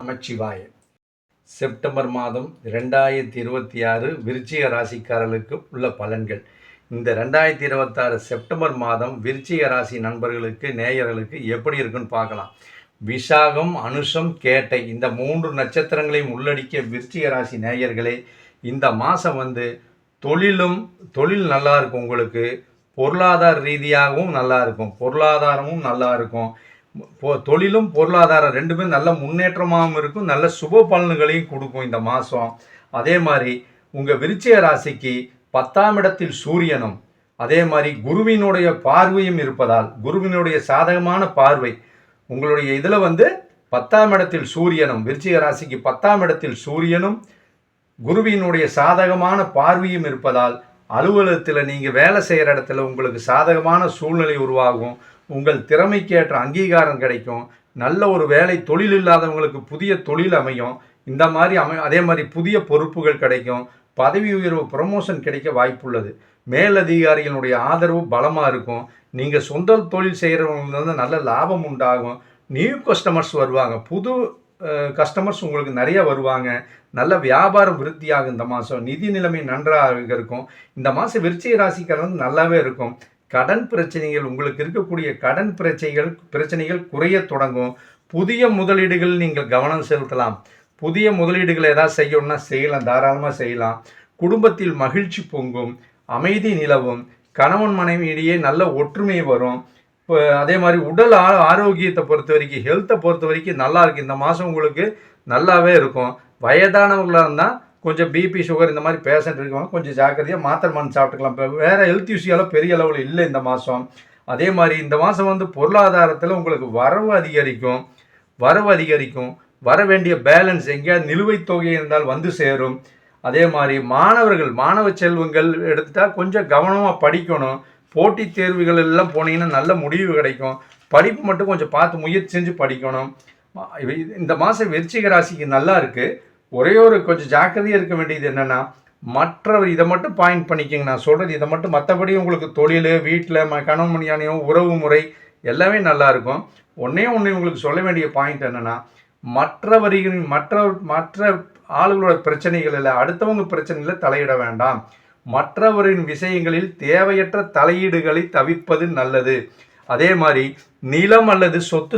நமச்சிவாய. September மாதம் 2026 விருச்சிக ராசிக்காரர்களுக்கு உள்ள பலன்கள். இந்த 2026 செப்டம்பர் மாதம் விருச்சிக ராசி நண்பர்களுக்கு, நேயர்களுக்கு எப்படி இருக்குன்னு பார்க்கலாம். விசாகம், அனுஷம், கேட்டை இந்த 3 நட்சத்திரங்களையும் உள்ளடக்கிய விருச்சிக ராசி நேயர்களே, இந்த மாதம் தொழில் நல்லா இருக்கும். உங்களுக்கு பொருளாதார ரீதியாகவும் நல்லா இருக்கும், பொருளாதாரமும் நல்லா இருக்கும். தொழிலும் பொருளாதாரம் ரெண்டுமே நல்ல முன்னேற்றமாகவும் இருக்கும், நல்ல சுப பலன்களையும் கொடுக்கும் இந்த மாதம். அதே மாதிரி உங்கள் விருச்சிக ராசிக்கு 10ஆம் இடத்தில் சூரியனும், அதே மாதிரி குருவினுடைய பார்வையும் இருப்பதால், குருவினுடைய சாதகமான பார்வை உங்களுடைய இதில் 10ஆம் இடத்தில் சூரியனும், விருச்சிக ராசிக்கு 10ஆம் இடத்தில் சூரியனும் குருவினுடைய சாதகமான பார்வையும் இருப்பதால், அலுவலகத்தில் நீங்கள் வேலை செய்கிற இடத்துல உங்களுக்கு சாதகமான சூழ்நிலை உருவாகும். உங்கள் திறமைக்கேற்ற அங்கீகாரம் கிடைக்கும். நல்ல ஒரு வேலை, தொழில் இல்லாதவங்களுக்கு புதிய தொழில் அமையும். இந்த மாதிரி அதே மாதிரி புதிய பொறுப்புகள் கிடைக்கும். பதவி உயர்வு, ப்ரமோஷன் கிடைக்க வாய்ப்புள்ளது. மேலதிகாரிகளுடைய ஆதரவு பலமாக இருக்கும். நீங்கள் சொந்த தொழில் செய்கிறவங்களுக்கு நல்ல லாபம் உண்டாகும். நியூ கஸ்டமர்ஸ் வருவாங்க, புது கஸ்டமர்ஸ் உங்களுக்கு நிறைய வருவாங்க. நல்ல வியாபாரம் விருத்தியாகும். இந்த மாதம் நிதி நிலைமை நன்றாக இருக்கும். இந்த மாதம் விருச்சிக ராசிக்காரங்க நல்லாவே இருக்கும். கடன் பிரச்சனைகள், உங்களுக்கு இருக்கக்கூடிய கடன் பிரச்சனைகள் குறைய தொடங்கும். புதிய முதலீடுகள் நீங்கள் கவனம் செலுத்தலாம். புதிய முதலீடுகளை ஏதாவது செய்யணும்னா செய்யலாம், தாராளமாக செய்யலாம். குடும்பத்தில் மகிழ்ச்சி பொங்கும், அமைதி நிலவும். கணவன் மனைவி இடையே நல்ல ஒற்றுமை வரும். அதே மாதிரி உடல் ஆரோக்கியத்தை பொறுத்த வரைக்கும், ஹெல்த்தை பொறுத்த வரைக்கும் நல்லா இருக்குது. இந்த மாதம் உங்களுக்கு நல்லாவே இருக்கும். வயதானவர்களாக இருந்தால் கொஞ்சம் பிபி, சுகர் இந்த மாதிரி பேஷண்ட் இருக்குவாங்க, கொஞ்சம் ஜாக்கிரதையாக மாத்திரை மருந்து சாப்பிட்டுக்கலாம். இப்போ வேறு ஹெல்த் இஷ்யூலாம் பெரிய அளவில் இல்லை இந்த மாதம். அதே மாதிரி இந்த மாதம் பொருளாதாரத்தில் உங்களுக்கு வரவு அதிகரிக்கும். வர வேண்டிய பேலன்ஸ், எங்கேயாவது நிலுவைத் தொகை இருந்தால் சேரும். அதே மாதிரி மாணவ செல்வங்கள் எடுத்துட்டால் கொஞ்சம் கவனமாக படிக்கணும். போட்டித் தேர்வுகள் எல்லாம் போனீங்கன்னா நல்ல முடிவு கிடைக்கும். படிப்பு மட்டும் கொஞ்சம் பார்த்து முயற்சி செஞ்சு படிக்கணும். இந்த மாதம் விருச்சிக ராசிக்கு நல்லா இருக்குது. ஒரே ஒரு கொஞ்சம் ஜாக்கிரதையாக இருக்க வேண்டியது என்னென்னா, மற்றவர் இதை மட்டும் பாயிண்ட் பண்ணிக்கோங்க, நான் சொல்கிறது இதை மட்டும். மற்றபடி உங்களுக்கு தொழில், வீட்டில் கணவன் மணியானையும் உறவு முறை எல்லாமே நல்லாயிருக்கும். ஒன்றே உங்களுக்கு சொல்ல வேண்டிய பாயிண்ட் என்னென்னா, மற்ற ஆளுகளோட பிரச்சனைகள் இல்லை, அடுத்தவங்க பிரச்சனைகளில் தலையிட வேண்டாம். மற்றவரின் விஷயங்களில் தேவையற்ற தலையீடுகளை தவிர்ப்பது நல்லது. அதே மாதிரி நிலம் அல்லது சொத்து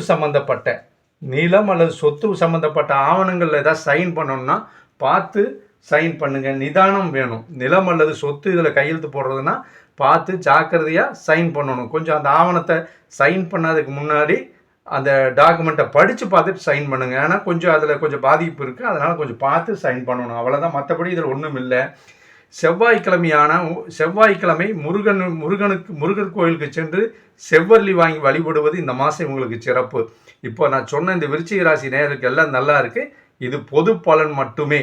சம்மந்தப்பட்ட ஆவணங்கள் ஏதாவது சைன் பண்ணணும்னா பார்த்து சைன் பண்ணுங்கள். நிதானம் வேணும். நிலம் அல்லது சொத்து இதில் கையெழுத்து போடுறதுன்னா பார்த்து ஜாக்கிரதையாக சைன் பண்ணணும். கொஞ்சம் அந்த ஆவணத்தை சைன் பண்ணதுக்கு முன்னாடி அந்த டாக்குமெண்ட்டை படித்து பார்த்துட்டு சைன் பண்ணுங்கள். ஏன்னா கொஞ்சம் அதில் கொஞ்சம் பாதிப்பு இருக்குது, அதனால் கொஞ்சம் பார்த்து சைன் பண்ணணும். அவ்வளோதான், மற்றபடி இதில் ஒன்றும் இல்லை. செவ்வாய்க்கிழமை முருகர் கோயிலுக்கு சென்று செவ்வரளி வாங்கி வழிபடுவது இந்த மாதம் உங்களுக்கு சிறப்பு. இப்போ நான் சொன்ன இந்த விருச்சிக ராசி நேயர்களுக்கு எல்லாம் நல்லா இருக்குது. இது பொது பலன் மட்டுமே.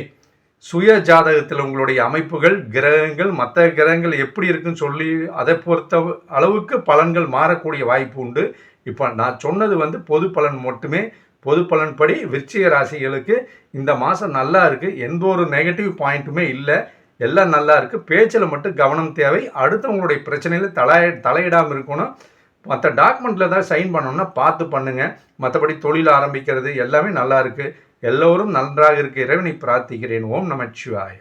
சுய ஜாதகத்தில் உங்களுடைய அமைப்புகள், கிரகங்கள், மற்ற கிரகங்கள் எப்படி இருக்குன்னு சொல்லி அதை பொறுத்த அளவுக்கு பலன்கள் மாறக்கூடிய வாய்ப்பு உண்டு. இப்போ நான் சொன்னது பொது பலன் மட்டுமே. பொது பலன்படி விருச்சிக ராசிகளுக்கு இந்த மாதம் நல்லா இருக்குது. எந்த ஒரு நெகட்டிவ் பாயிண்ட்டுமே இல்லை, எல்லாம் நல்லா இருக்குது. பேச்சில் மட்டும் கவனம் தேவை. அடுத்தவங்களுடைய பிரச்சனையில் தலையிடாமல் இருக்கணும். மற்ற டாக்குமெண்ட்டில் ஏதாவது சைன் பண்ணணும்னா பார்த்து பண்ணுங்கள். மற்றபடி தொழில் ஆரம்பிக்கிறது எல்லாமே நல்லா இருக்குது. எல்லோரும் நன்றாக இருக்க இறைவனை பிரார்த்திக்கிறேன். ஓம் நமச்சிவாய.